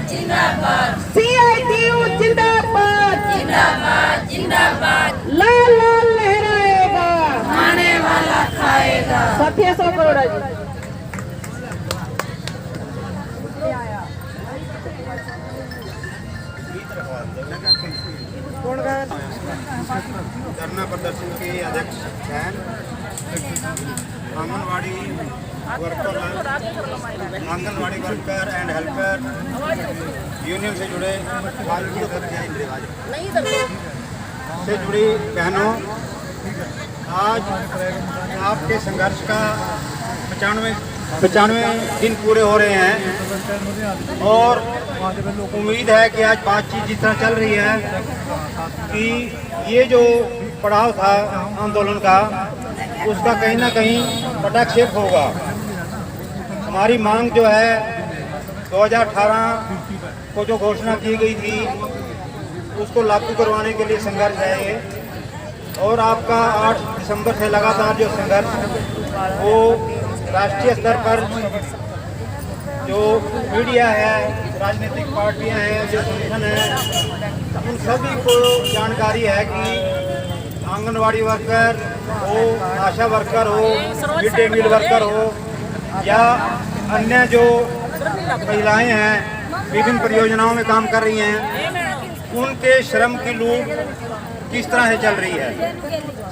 जिंदाबाद CITU जिंदाबाद जिंदाबाद जिंदाबाद लाल लाल लहराएगा खाने वाला खाएगा। साथी 100 करोड़ जी धरना प्रदर्शन के अध्यक्ष हैं anganwadi worker and helper union से जुड़े से जुड़ी बहनों, आज आपके संघर्ष का 95 दिन पूरे हो रहे हैं और उम्मीद है कि आज बातचीत जिस तरह चल रही है कि ये जो पड़ाव था आंदोलन का उसका कहीं ना कहीं पटाक्षेप होगा। हमारी मांग जो है 2018 को जो घोषणा की गई थी उसको लागू करवाने के लिए संघर्ष है ये, और आपका 8 दिसंबर से लगातार जो संघर्ष वो राष्ट्रीय स्तर पर जो मीडिया है, राजनीतिक पार्टियां हैं, जो संगठन है, उन सभी को जानकारी है कि आंगनवाड़ी वर्कर हो, आशा वर्कर हो, मिड डे मील वर्कर हो या अन्य जो महिलाएं हैं विभिन्न परियोजनाओं में काम कर रही हैं, उनके श्रम की लूट किस तरह से चल रही है।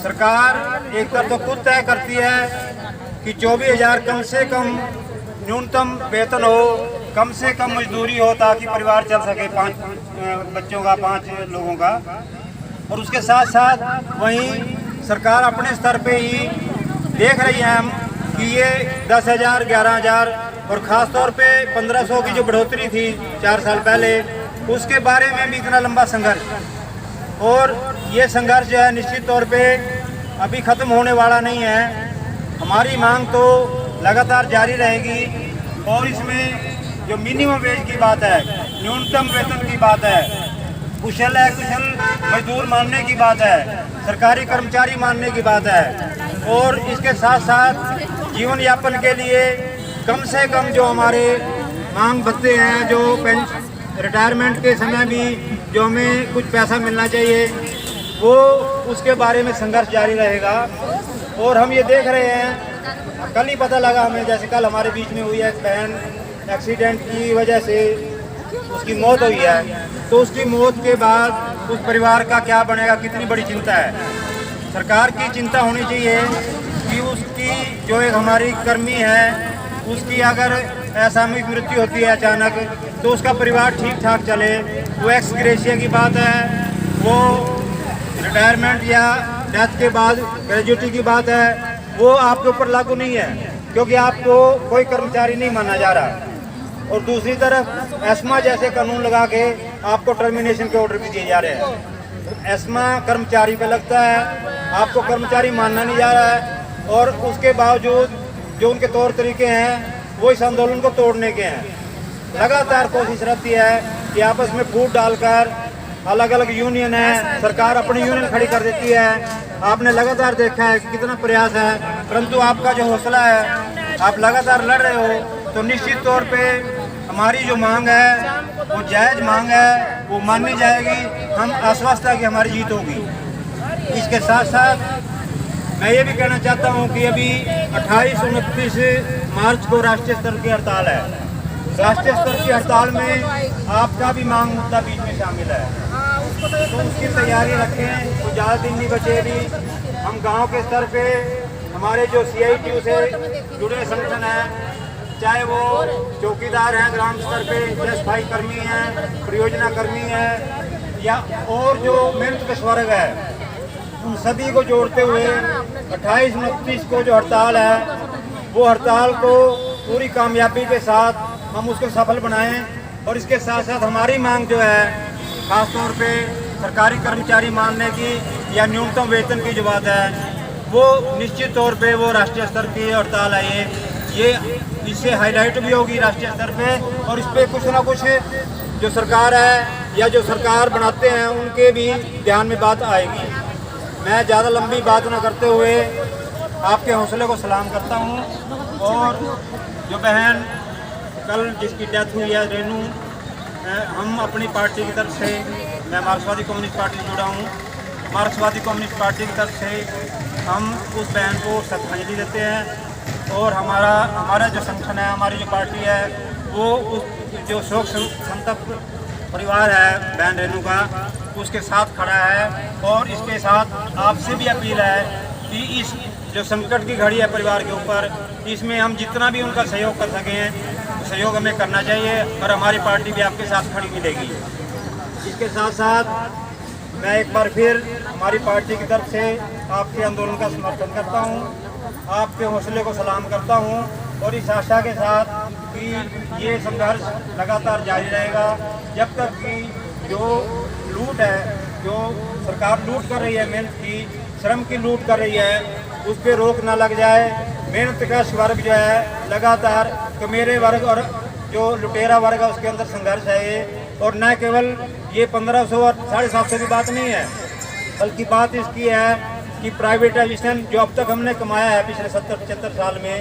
सरकार एक तरफ तो खुद तय करती है कि 24,000 कम से कम न्यूनतम वेतन हो, कम से कम मजदूरी हो ताकि परिवार चल सके 5 बच्चों का, 5 लोगों का, और उसके साथ साथ वहीं सरकार अपने स्तर पे ही देख रही है हम कि ये 10,000, 11,000 और ख़ास तौर पे 1500 की जो बढ़ोतरी थी 4 साल पहले, उसके बारे में भी इतना लंबा संघर्ष, और ये संघर्ष जो है निश्चित तौर पे अभी ख़त्म होने वाला नहीं है। हमारी मांग तो लगातार जारी रहेगी और इसमें जो मिनिमम वेज की बात है, न्यूनतम वेतन की बात है, कुशल मजदूर मानने की बात है, सरकारी कर्मचारी मानने की बात है, और इसके साथ साथ जीवन यापन के लिए कम से कम जो हमारे मांग भत्ते हैं, जो रिटायरमेंट के समय भी जो हमें कुछ पैसा मिलना चाहिए, वो उसके बारे में संघर्ष जारी रहेगा। और हम ये देख रहे हैं, कल ही पता लगा हमें, जैसे कल हमारे बीच में हुई है एक बहन, एक्सीडेंट की वजह से उसकी मौत हुई है, तो उसकी मौत के बाद उस परिवार का क्या बनेगा, कितनी बड़ी चिंता है। सरकार की चिंता होनी चाहिए कि उसकी जो एक हमारी कर्मी है उसकी अगर असामयिक मृत्यु होती है अचानक, तो उसका परिवार ठीक ठाक चले। वो एक्स ग्रेशिया की बात है, वो रिटायरमेंट या डेथ के बाद ग्रेजुएटी की बात है, वो आपके ऊपर लागू नहीं है क्योंकि आपको कोई कर्मचारी नहीं माना जा रहा। और दूसरी तरफ एस्मा जैसे कानून लगा के आपको टर्मिनेशन के ऑर्डर भी दिए जा रहे हैं। एस्मा कर्मचारी पे लगता है, आपको कर्मचारी मानना नहीं जा रहा है, और उसके बावजूद जो उनके तौर तरीके हैं वो इस आंदोलन को तोड़ने के हैं। लगातार कोशिश रहती है कि आपस में फूट डालकर, अलग अलग यूनियन है, सरकार अपनी यूनियन खड़ी कर देती है। आपने लगातार देखा है कि कितना प्रयास है, परंतु आपका जो हौसला है, आप लगातार लड़ रहे हो, तो निश्चित तौर पे हमारी जो मांग है वो जायज़ मांग है, वो मानी जाएगी। हम आश्वस्त है कि हमारी जीत होगी। इसके साथ साथ मैं ये भी कहना चाहता हूँ कि अभी 28-29 मार्च को राष्ट्रीय स्तर की हड़ताल है। राष्ट्रीय स्तर की हड़ताल में आपका भी मांग मुद्दा बीच में शामिल है, तो उसकी तैयारी रखें। तो ज़्यादा दिन नहीं बचे। भी हम गांव के स्तर पे हमारे जो CITU से जुड़े संगठन हैं, चाहे वो चौकीदार हैं ग्राम स्तर पे, या सफाई कर्मी हैं, परियोजना कर्मी हैं, या और जो मेहनत कश वर्ग है, उन सभी को जोड़ते हुए 28-29 को जो हड़ताल है, वो हड़ताल को पूरी कामयाबी के साथ हम उसको सफल बनाएं। और इसके साथ साथ हमारी मांग जो है, ख़ास तौर पे सरकारी कर्मचारी मानने की या न्यूनतम वेतन की जो बात है, वो निश्चित तौर पे वो राष्ट्रीय स्तर की हड़ताल है। ये इससे हाईलाइट भी होगी राष्ट्रीय स्तर पे, और इस पर कुछ ना कुछ जो सरकार है या जो सरकार बनाते हैं उनके भी ध्यान में बात आएगी। मैं ज़्यादा लंबी बात न करते हुए आपके हौसले को सलाम करता हूँ। और जो बहन कल जिसकी डेथ हुई है, रेनू, हम अपनी पार्टी की तरफ से, मैं मार्क्सवादी कम्युनिस्ट पार्टी से जुड़ा हूँ, मार्क्सवादी कम्युनिस्ट पार्टी की तरफ से हम उस बहन को श्रद्धांजलि देते हैं और हमारा जो संगठन है, हमारी जो पार्टी है, वो उस जो शोक संतप्त परिवार है बहन रेणु का, उसके साथ खड़ा है। और इसके साथ आपसे भी अपील है कि इस जो संकट की घड़ी है परिवार के ऊपर, इसमें हम जितना भी उनका सहयोग कर सकें सहयोग हमें करना चाहिए और हमारी पार्टी भी आपके साथ खड़ी मिलेगी। इसके साथ साथ मैं एक बार फिर हमारी पार्टी की तरफ से आपके आंदोलन का समर्थन करता हूँ, आपके हौसले को सलाम करता हूँ और इस आशा के साथ कि ये संघर्ष लगातार जारी रहेगा जब तक कि जो लूट है, जो सरकार लूट कर रही है, मेहनत की श्रम की लूट कर रही है, उस पर रोक ना लग जाए। मेहनत का वर्ग जो है लगातार कमेरे वर्ग और जो लुटेरा वर्ग है उसके अंदर संघर्ष है ये। और न केवल ये 1500 और 750 की बात नहीं है, बल्कि बात इसकी है कि प्राइवेटाइजेशन जो अब तक हमने कमाया है पिछले 70-75 साल में,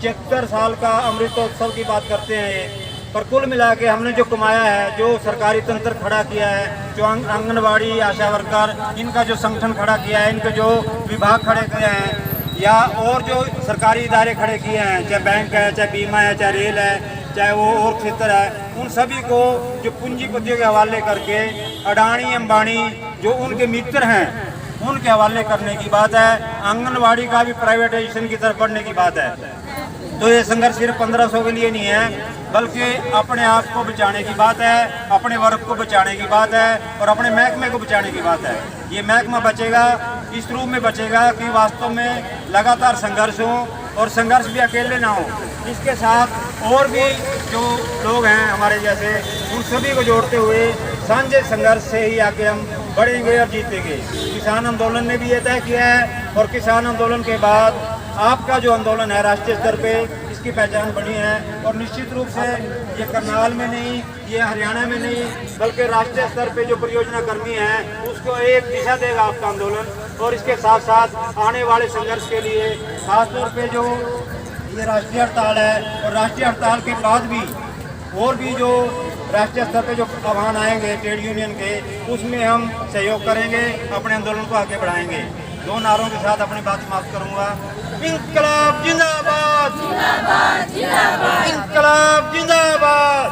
76 साल का अमृतोत्सव की बात करते हैं ये, पर कुल मिला के हमने जो कमाया है, जो सरकारी तंत्र खड़ा किया है, जो आंगनबाड़ी आशा वर्कर इनका जो संगठन खड़ा किया है, इनके जो विभाग खड़े किए हैं या और जो सरकारी इदारे खड़े किए हैं, चाहे बैंक है, चाहे बीमा है, चाहे रेल है, चाहे वो और क्षेत्र है, उन सभी को जो पूंजीपतियों के हवाले करके अडानी अंबानी जो उनके मित्र हैं उनके हवाले करने की बात है। आंगनबाड़ी का भी प्राइवेटाइजेशन की तरफ बढ़ने की बात है। तो ये संघर्ष सिर्फ 1500 के लिए नहीं है, बल्कि अपने आप को बचाने की बात है, अपने वर्ग को बचाने की बात है और अपने महकमे को बचाने की बात है। ये महकमा बचेगा इस रूप में बचेगा कि वास्तव में लगातार संघर्ष हो और संघर्ष भी अकेले ना हो, इसके साथ और भी जो लोग हैं हमारे जैसे, उन सभी को जोड़ते हुए साझे संघर्ष से ही आके हम बढ़ेंगे और जीतेंगे। किसान आंदोलन ने भी ये तय किया है और किसान आंदोलन के बाद आपका जो आंदोलन है राष्ट्रीय स्तर पे, इसकी पहचान बनी है और निश्चित रूप से ये करनाल में नहीं, ये हरियाणा में नहीं, बल्कि राष्ट्रीय स्तर पे जो परियोजना कर्मी है उसको एक दिशा देगा आपका आंदोलन। और इसके साथ साथ आने वाले संघर्ष के लिए खासतौर पे जो ये राष्ट्रीय हड़ताल है और राष्ट्रीय हड़ताल के बाद भी और भी जो राष्ट्रीय स्तर पे जो आह्वान आएंगे ट्रेड यूनियन के, उसमें हम सहयोग करेंगे, अपने आंदोलन को आगे बढ़ाएंगे। दो नारों के साथ अपनी बात समाप्त करूंगा। इंकलाब जिंदाबाद, इंकलाब जिंदाबाद,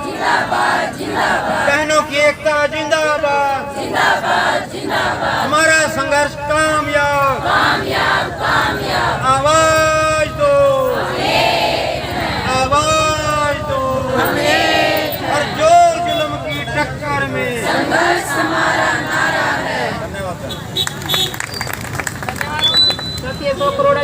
बहनों की एकता जिंदाबाद, हमारा संघर्ष कामयाब, आवाज दो, आवाज दो, और जोर जुल्म की टक्कर में संघर्ष हमारा नारा है। धन्यवाद। 100 करोड़